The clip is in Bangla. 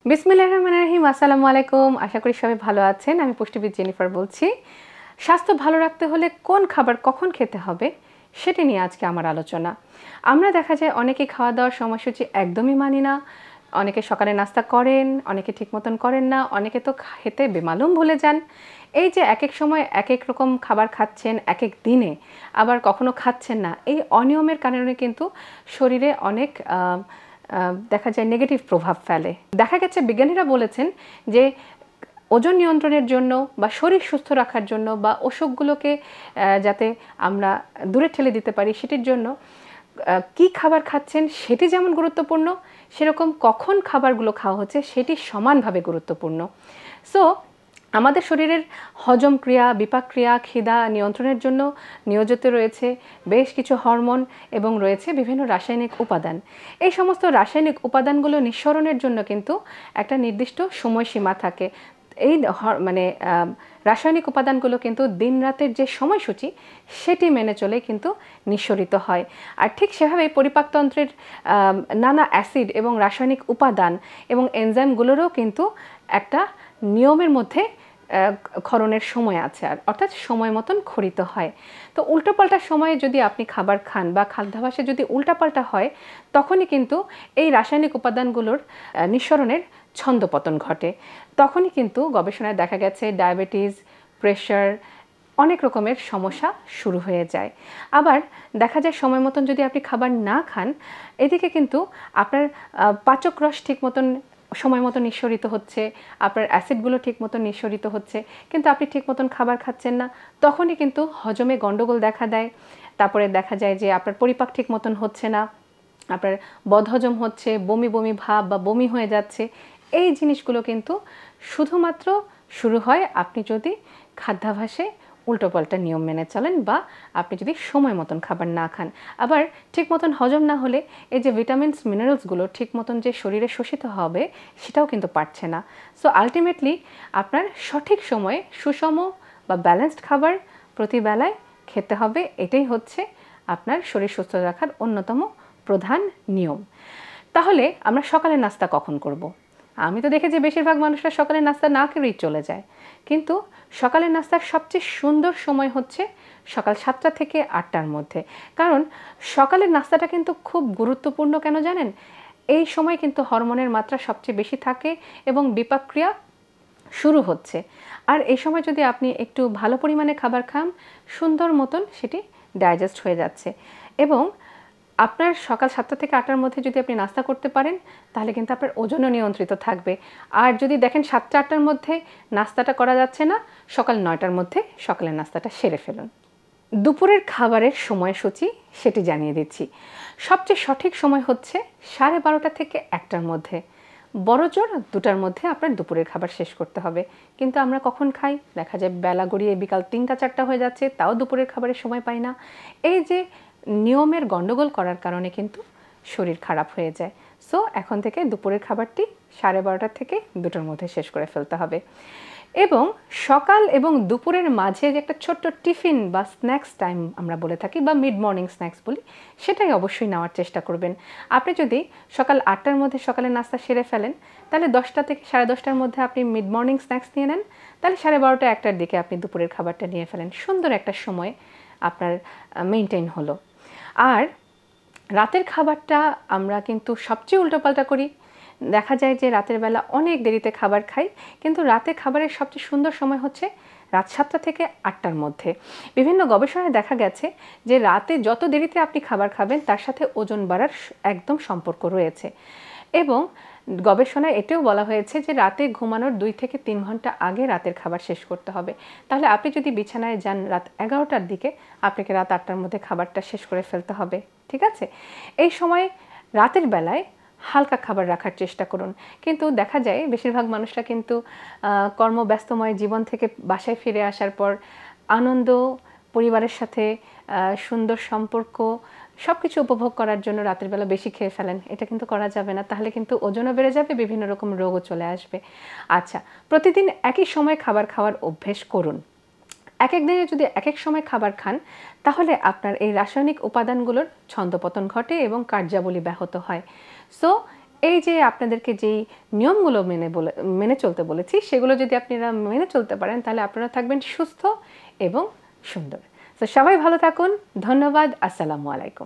বিসমিল্লাহির রহমানির রহিম। আসসালামু আলাইকুম। আশা করি সবাই ভালো আছেন। আমি পুষ্টিবিদ জেনিফার বলছি। স্বাস্থ্য ভালো রাখতে হলে কোন খাবার কখন খেতে হবে সেটি নিয়ে আজকে আমার আলোচনা। আমরা দেখা যায় অনেকে খাওয়া দাওয়ার সময়সূচি একদমই মানি না। অনেকে সকালে নাস্তা করেন, অনেকে ঠিক মতন করেন না, অনেকে তো খেতে বেমালুম ভুলে যান। এই যে একেক সময় একেক রকম খাবার খাচ্ছেন একেক দিনে, আবার কখনো খাচ্ছেন না, এই অনিয়মের কারণে কিন্তু শরীরে অনেক দেখা যায় নেগেটিভ প্রভাব ফেলে। দেখা গেছে বিজ্ঞানীরা বলেছেন যে ওজন নিয়ন্ত্রণের জন্য বা শরীর সুস্থ রাখার জন্য বা অসুখগুলোকে যাতে আমরা দূরে ঠেলে দিতে পারি সেটির জন্য কী খাবার খাচ্ছেন সেটি যেমন গুরুত্বপূর্ণ, সেরকম কখন খাবারগুলো খাওয়া হচ্ছে সেটি সমানভাবে গুরুত্বপূর্ণ। সো আমাদের শরীরের হজম ক্রিয়া, বিপাক ক্রিয়া, খিদা নিয়ন্ত্রণের জন্য নিয়োজিত রয়েছে বেশ কিছু হরমোন এবং রয়েছে বিভিন্ন রাসায়নিক উপাদান। এই সমস্ত রাসায়নিক উপাদানগুলো নিঃসরণের জন্য কিন্তু একটা নির্দিষ্ট সময়সীমা থাকে। এই রাসায়নিক উপাদানগুলো কিন্তু দিন রাতের যে সময়সূচি সেটি মেনে চলে কিন্তু নিঃসরিত হয়। আর ঠিক সেভাবেই পরিপাকতন্ত্রের নানা অ্যাসিড এবং রাসায়নিক উপাদান এবং এনজাইমগুলোরও কিন্তু একটা নিয়মের মধ্যে ক্ষরণের সময় আছে, আর অর্থাৎ সময় মতন ক্ষরিত হয়। তো উল্টোপাল্টা সময়ে যদি আপনি খাবার খান বা খাদ্যাভ্যাসে যদি উল্টাপাল্টা হয়, তখনই কিন্তু এই রাসায়নিক উপাদানগুলোর নিঃসরণের ছন্দপতন ঘটে। তখনই কিন্তু গবেষণায় দেখা গেছে ডায়াবেটিস, প্রেশার, অনেক রকমের সমস্যা শুরু হয়ে যায়। আবার দেখা যায় সময় মতন যদি আপনি খাবার না খান, এদিকে কিন্তু আপনার পাচক রস ঠিক মতন সময় মতো নিঃসরিত হচ্ছে, আপনার অ্যাসিডগুলো ঠিক মতো নিঃসরিত হচ্ছে, কিন্তু আপনি ঠিক মতন খাবার খাচ্ছেন না, তখনই কিন্তু হজমে গণ্ডগোল দেখা দেয়। তারপরে দেখা যায় যে আপনার পরিপাক ঠিক মতন হচ্ছে না, আপনার বদহজম হচ্ছে, বমি বমি ভাব বা বমি হয়ে যাচ্ছে। এই জিনিসগুলো কিন্তু শুধুমাত্র শুরু হয় আপনি যদি খাদ্যাভ্যাসে উল্টোপাল্টা নিয়ম মেনে চলেন বা আপনি যদি সময় মতন খাবার না খান। আবার ঠিক মতন হজম না হলে এই যে ভিটামিনস মিনারেলসগুলো ঠিক মতন যে শরীরে শোষিত হবে সেটাও কিন্তু পারছে না। সো আলটিমেটলি আপনার সঠিক সময়ে সুষম বা ব্যালেন্সড খাবার প্রতিবেলায় খেতে হবে। এটাই হচ্ছে আপনার শরীর সুস্থ রাখার অন্যতম প্রধান নিয়ম। তাহলে আমরা সকালের নাস্তা কখন করব? আমি তো দেখেছি বেশিরভাগ মানুষরা সকালের নাস্তা না করেই চলে যায়, কিন্তু সকালের নাস্তার সবচেয়ে সুন্দর সময় হচ্ছে সকাল 7টা থেকে 8টার মধ্যে। কারণ সকালের নাস্তাটা কিন্তু খুব গুরুত্বপূর্ণ, কেন জানেন? এই সময় কিন্তু হরমোনের মাত্রা সবচেয়ে বেশি থাকে এবং বিপাক ক্রিয়া শুরু হচ্ছে। আর এই সময় যদি আপনি একটু ভালো পরিমাণে খাবার খান, সুন্দর মতন সেটি ডাইজেস্ট হয়ে যাচ্ছে। এবং আপনার সকাল 7টা থেকে 8টার মধ্যে যদি আপনি নাস্তা করতে পারেন, তাহলে কিন্তু আপনার ওজনও নিয়ন্ত্রিত থাকবে। আর যদি দেখেন 7টা 8টার মধ্যে নাস্তাটা করা যাচ্ছে না, সকাল 9টার মধ্যে সকালের নাস্তাটা সেরে ফেলুন। দুপুরের খাবারের সময়সূচি সেটি জানিয়ে দিচ্ছি। সবচেয়ে সঠিক সময় হচ্ছে 12:30 থেকে 1টার মধ্যে। বড়জোর 2টার মধ্যে আপনার দুপুরের খাবার শেষ করতে হবে। কিন্তু আমরা কখন খাই? দেখা যায় বেলা গড়িয়ে বিকাল 3টা 4টা হয়ে যাচ্ছে, তাও দুপুরের খাবারের সময় পাই না। এই যে নিয়মের গণ্ডগোল করার কারণে কিন্তু শরীর খারাপ হয়ে যায়। সো এখন থেকে দুপুরের খাবারটি 12:30 থেকে 2টার মধ্যে শেষ করে ফেলতে হবে। এবং সকাল এবং দুপুরের মাঝে যে একটা ছোট্ট টিফিন বা স্ন্যাক্স টাইম আমরা বলে থাকি বা মিড মর্নিং স্ন্যাক্স বলি, সেটাই অবশ্যই নেওয়ার চেষ্টা করবেন। আপনি যদি সকাল 8টার মধ্যে সকালের নাস্তা সেরে ফেলেন, তাহলে 10টা থেকে 10:30টার মধ্যে আপনি মিড মর্নিং স্ন্যাক্স নিয়ে নেন, তাহলে 12:30 1টার দিকে আপনি দুপুরের খাবারটা নিয়ে ফেলেন। সুন্দর একটা সময় আপনার মেনটেন হলো। আর রাতের খাবারটা আমরা কিন্তু সবচেয়ে উল্টোপাল্টা করি। দেখা যায় যে রাতের বেলা অনেক দেরিতে খাবার খাই, কিন্তু রাতে খাবারের সবচেয়ে সুন্দর সময় হচ্ছে রাত 7টা থেকে 8টার মধ্যে। বিভিন্ন গবেষণায় দেখা গেছে যে রাতে যত দেরিতে আপনি খাবার খাবেন তার সাথে ওজন বাড়ার একদম সম্পর্ক রয়েছে। এবং গবেষণায় এটাও বলা হয়েছে যে রাতে ঘুমানোর 2 থেকে 3 ঘন্টা আগে রাতের খাবার শেষ করতে হবে। তাহলে আপনি যদি বিছানায় যান রাত 11টার দিকে, আপনাকে রাত 8টার মধ্যে খাবারটা শেষ করে ফেলতে হবে। ঠিক আছে? এই সময় রাতের বেলায় হালকা খাবার রাখার চেষ্টা করুন। কিন্তু দেখা যায় বেশিরভাগ মানুষরা কিন্তু কর্মব্যস্তময় জীবন থেকে বাসায় ফিরে আসার পর আনন্দ, পরিবারের সাথে সুন্দর সম্পর্ক সব কিছু উপভোগ করার জন্য রাতের বেলা বেশি খেয়ে ফেলেন। এটা কিন্তু করা যাবে না। তাহলে কিন্তু ওজনও বেড়ে যাবে, বিভিন্ন রকম রোগও চলে আসবে। আচ্ছা, প্রতিদিন একই সময় খাবার খাওয়ার অভ্যেস করুন। একেক দিনে যদি একেক সময় খাবার খান, তাহলে আপনার এই রাসায়নিক উপাদানগুলোর ছন্দপতন ঘটে এবং কার্যাবলী ব্যাহত হয়। সো এই যে আপনাদেরকে যেই নিয়মগুলো মেনে চলতে বলেছি, সেগুলো যদি আপনারা মেনে চলতে পারেন তাহলে আপনারা থাকবেন সুস্থ এবং সুন্দর। তো সবাই ভালো থাকুন। ধন্যবাদ। আসসালামু আলাইকুম।